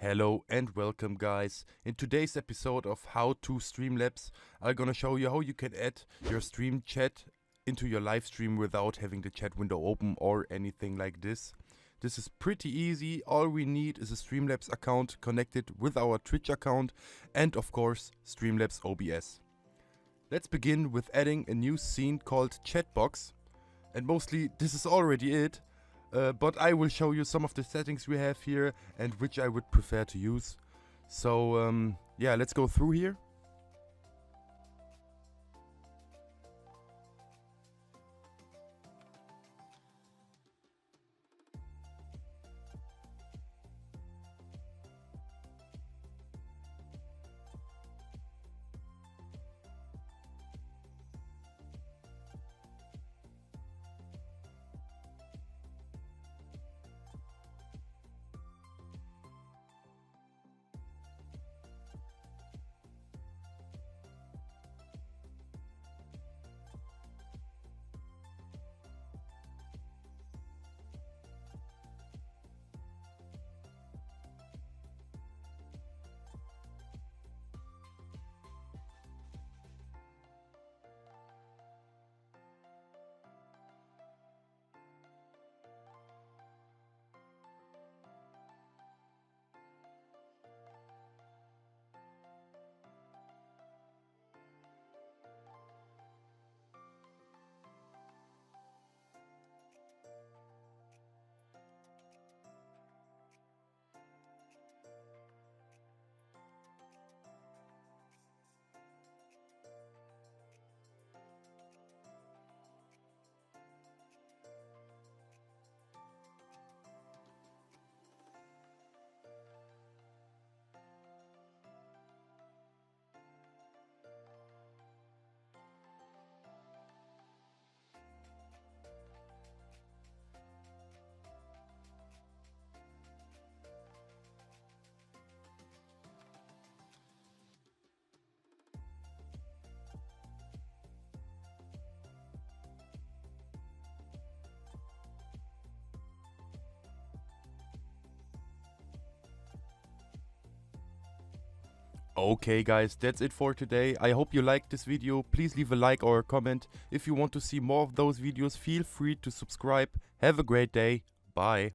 Hello and welcome guys. In today's episode of How to Streamlabs, I'm gonna show you how you can add your stream chat into your live stream without having the chat window open or anything like this. This is pretty easy. All we need is a Streamlabs account connected with our Twitch account and of course Streamlabs OBS. Let's begin with adding a new scene called Chatbox, and mostly this is already it. But I will show you some of the settings we have here and which I would prefer to use. So yeah, let's go through here. Okay guys, that's it for today. I hope you liked this video. Please leave a like or a comment. If you want to see more of those videos, feel free to subscribe. Have a great day. Bye.